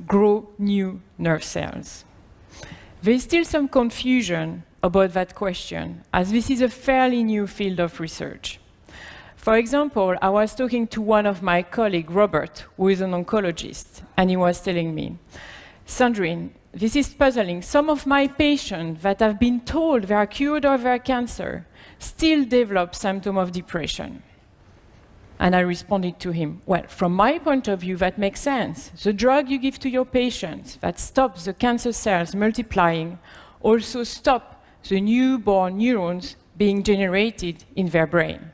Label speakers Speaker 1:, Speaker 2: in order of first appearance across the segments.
Speaker 1: grow new nerve cells? There's still some confusion about that question, as this is a fairly new field of research. For example, I was talking to one of my colleagues, Robert, who is an oncologist, and he was telling me, Sandrine, this is puzzling. Some of my patients that have been told they are cured of their cancer still develop symptoms of depression. And I responded to him, well, from my point of view, that makes sense. The drug you give to your patients that stops the cancer cells multiplying also stop the newborn neurons being generated in their brain.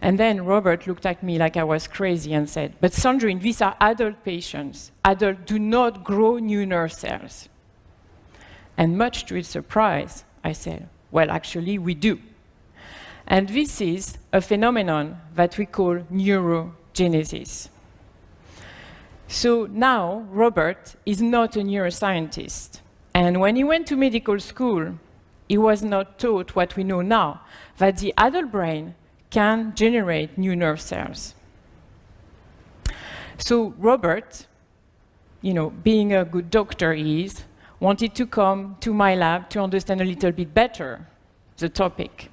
Speaker 1: And then Robert looked at me like I was crazy and said, but Sandrine, these are adult patients. Adults do not grow new nerve cells. And much to his surprise, I said, well, actually, we do. And this is a phenomenon that we call neurogenesis. So now, Robert is not a neuroscientist. And when he went to medical school, he was not taught what we know now, that the adult brain can generate new nerve cells. So Robert, being a good doctor he is, wanted to come to my lab to understand a little bit better the topic.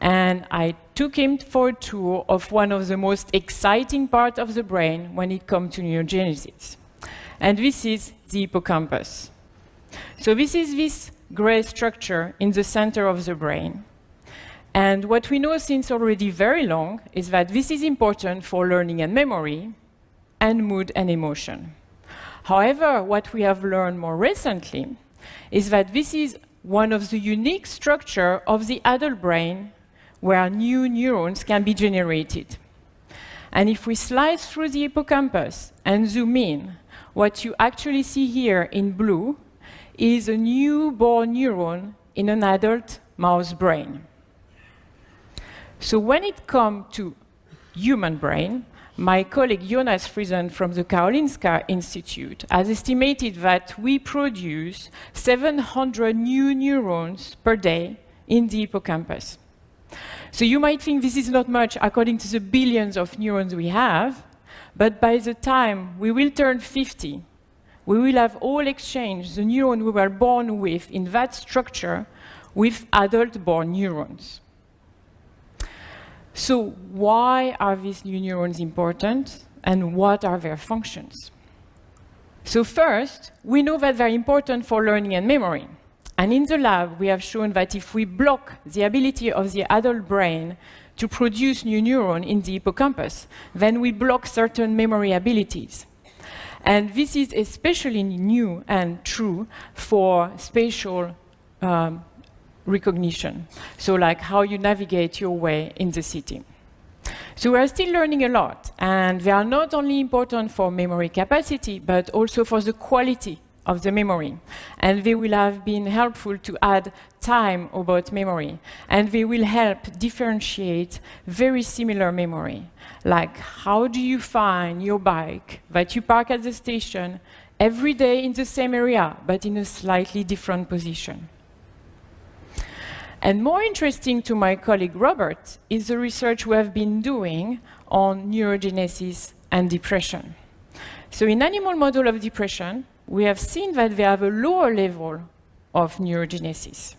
Speaker 1: And I took him for a tour of one of the most exciting parts of the brain when it comes to neurogenesis. And this is the hippocampus. So this is this gray structure in the center of the brain. And what we know since already very long is that this is important for learning and memory, and mood and emotion. However, what we have learned more recently is that this is one of the unique structures of the adult brain where new neurons can be generated. And if we slice through the hippocampus and zoom in, what you actually see here in blue is a newborn neuron in an adult mouse brain. So when it comes to human brain, my colleague Jonas Friesen from the Karolinska Institute has estimated that we produce 700 new neurons per day in the hippocampus. So you might think this is not much according to the billions of neurons we have, but by the time we will turn 50, we will have all exchanged the neuron we were born with in that structure with adult-born neurons. So why are these new neurons important, and what are their functions? So first, we know that they're important for learning and memory. And in the lab, we have shown that if we block the ability of the adult brain to produce new neurons in the hippocampus, then we block certain memory abilities. And this is especially new and true for spatial recognition, so like how you navigate your way in the city. So we are still learning a lot, and they are not only important for memory capacity, but also for the quality of the memory. And they will have been helpful to add time about memory, and they will help differentiate very similar memory, like how do you find your bike that you park at the station every day in the same area, but in a slightly different position. And more interesting to my colleague Robert is the research we have been doing on neurogenesis and depression. So in animal model of depression, we have seen that they have a lower level of neurogenesis.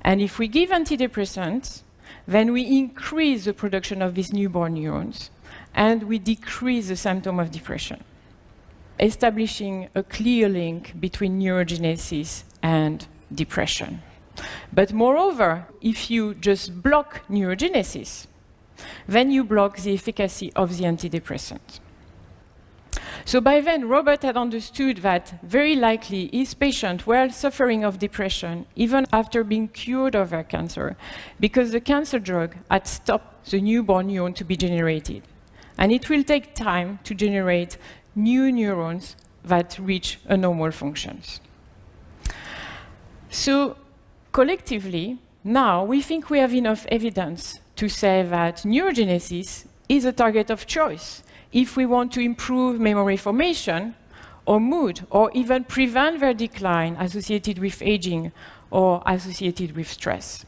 Speaker 1: And if we give antidepressants, then we increase the production of these newborn neurons, and we decrease the symptom of depression, establishing a clear link between neurogenesis and depression. But moreover, if you just block neurogenesis, then you block the efficacy of the antidepressant. So by then, Robert had understood that very likely his patients were suffering of depression even after being cured of their cancer, because the cancer drug had stopped the newborn neuron to be generated. And it will take time to generate new neurons that reach a normal functions. So collectively, now we think we have enough evidence to say that neurogenesis is a target of choice if we want to improve memory formation or mood, or even prevent their decline associated with aging or associated with stress.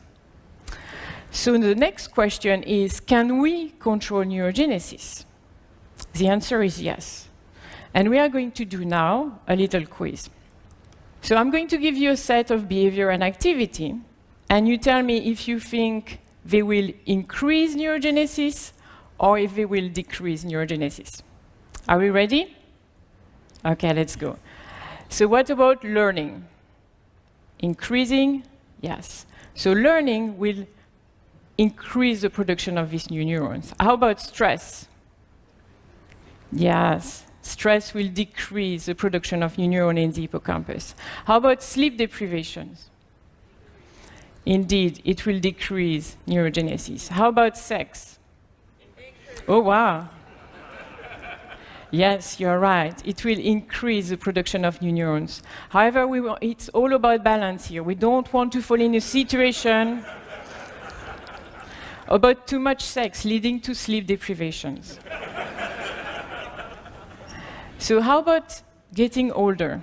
Speaker 1: So the next question is, can we control neurogenesis? The answer is yes. And we are going to do now a little quiz. So I'm going to give you a set of behavior and activity, and you tell me if you think they will increase neurogenesis or if they will decrease neurogenesis. Are we ready? Okay, let's go. So what about learning? Increasing? Yes. So learning will increase the production of these new neurons. How about stress? Yes. Stress will decrease the production of new neurons in the hippocampus. How about sleep deprivations? Indeed, it will decrease neurogenesis. How about sex? Oh, wow. Yes, you're right. It will increase the production of new neurons. However, it's all about balance here. We don't want to fall in a situation about too much sex leading to sleep deprivations. So how about getting older?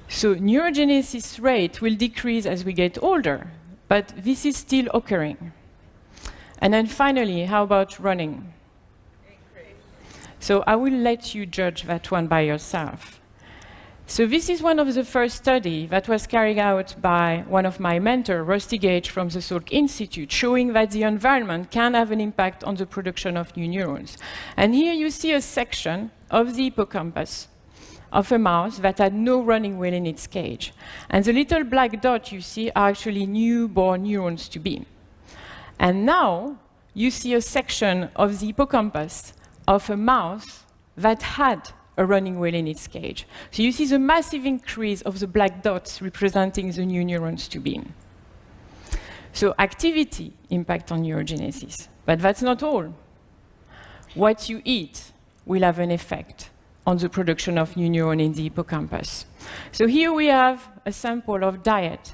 Speaker 1: So neurogenesis rate will decrease as we get older, but this is still occurring. And then finally, how about running? So I will let you judge that one by yourself. So this is one of the first studies that was carried out by one of my mentors, Rusty Gage from the Salk Institute, showing that the environment can have an impact on the production of new neurons. And here you see a section of the hippocampus of a mouse that had no running wheel in its cage. And the little black dot you see are actually newborn neurons to be. And now you see a section of the hippocampus of a mouse that had a running wheel in its cage. So you see the massive increase of the black dots representing the new neurons to be. So activity impact on neurogenesis, but that's not all. What you eat will have an effect on the production of new neurons in the hippocampus. So here we have a sample of diet,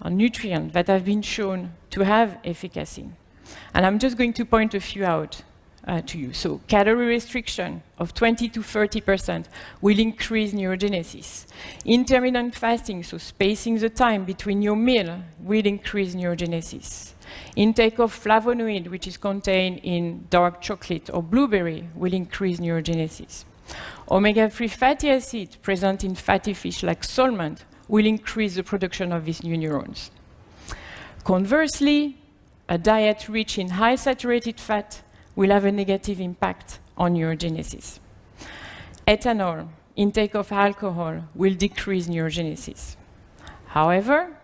Speaker 1: a nutrient that have been shown to have efficacy. And I'm just going to point a few out to you. So calorie restriction of 20 to 30% will increase neurogenesis. Intermittent fasting, so spacing the time between your meal, will increase neurogenesis. Intake of flavonoid, which is contained in dark chocolate or blueberry, will increase neurogenesis. Omega-3 fatty acid present in fatty fish like salmon will increase the production of these new neurons. Conversely, a diet rich in high saturated fat will have a negative impact on neurogenesis. Ethanol, intake of alcohol, will decrease neurogenesis. However,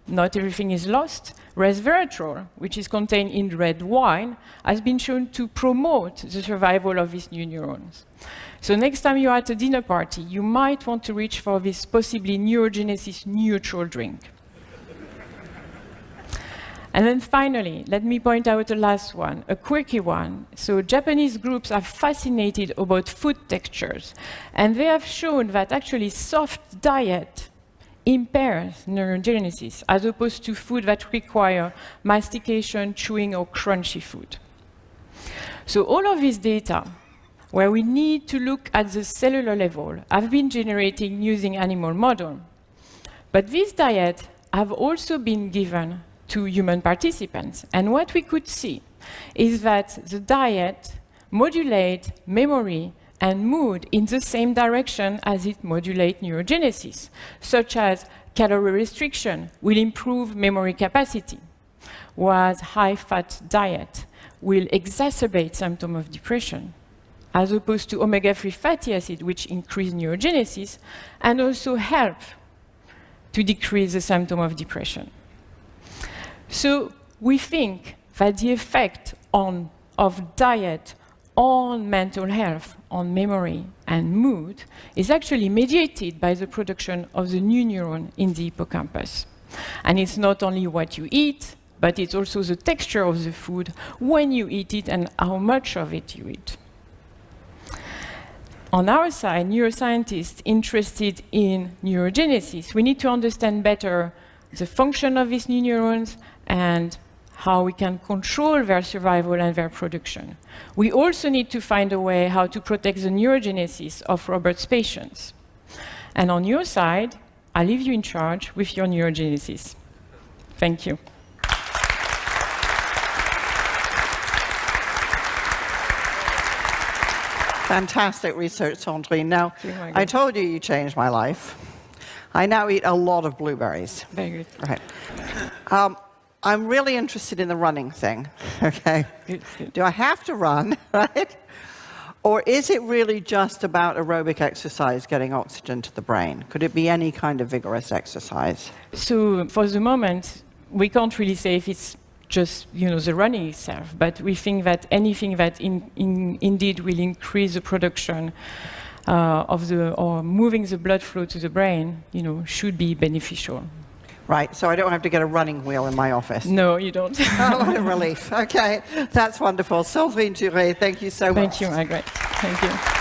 Speaker 1: not everything is lost. Resveratrol, which is contained in red wine, has been shown to promote the survival of these new neurons. So next time you're at a dinner party, you might want to reach for this possibly neurogenesis neutral drink. And then finally, let me point out the last one, a quirky one. So Japanese groups are fascinated about food textures, and they have shown that actually soft diet impairs neurogenesis, as opposed to food that require mastication, chewing, or crunchy food. So all of this data, where we need to look at the cellular level, have been generated using animal model. But this diet have also been given to human participants. And what we could see is that the diet modulates memory and mood in the same direction as it modulates neurogenesis, such as calorie restriction will improve memory capacity, whereas high-fat diet will exacerbate symptoms of depression, as opposed to omega-3 fatty acid, which increase neurogenesis and also help to decrease the symptom of depression. So we think that the effect of diet on mental health, on memory and mood, is actually mediated by the production of the new neuron in the hippocampus. And it's not only what you eat, but it's also the texture of the food when you eat it and how much of it you eat. On our side, neuroscientists interested in neurogenesis, we need to understand better the function of these new neurons and how we can control their survival and their production. We also need to find a way how to protect the neurogenesis of Robert's patients. And on your side, I leave you in charge with your neurogenesis. Thank you.
Speaker 2: Fantastic research, Sandrine. Now,
Speaker 1: Oh
Speaker 2: I told you you changed my life. I now eat a lot of blueberries.
Speaker 1: Very good.
Speaker 2: Right. I'm really interested in the running thing, okay?
Speaker 1: Good, good.
Speaker 2: Do I have to run, right? Or is it really just about aerobic exercise getting oxygen to the brain? Could it be any kind of vigorous exercise?
Speaker 1: So for the moment, we can't really say if it's just the running itself, but we think that anything that indeed will increase the production or moving the blood flow to the brain, should be beneficial.
Speaker 2: Right, so I don't have to get a running wheel in my office.
Speaker 1: No, you don't.
Speaker 2: Oh, what a relief. Okay, that's wonderful. Sandrine Thuret, thank you so much.
Speaker 1: Thank you, Margaret. Thank you.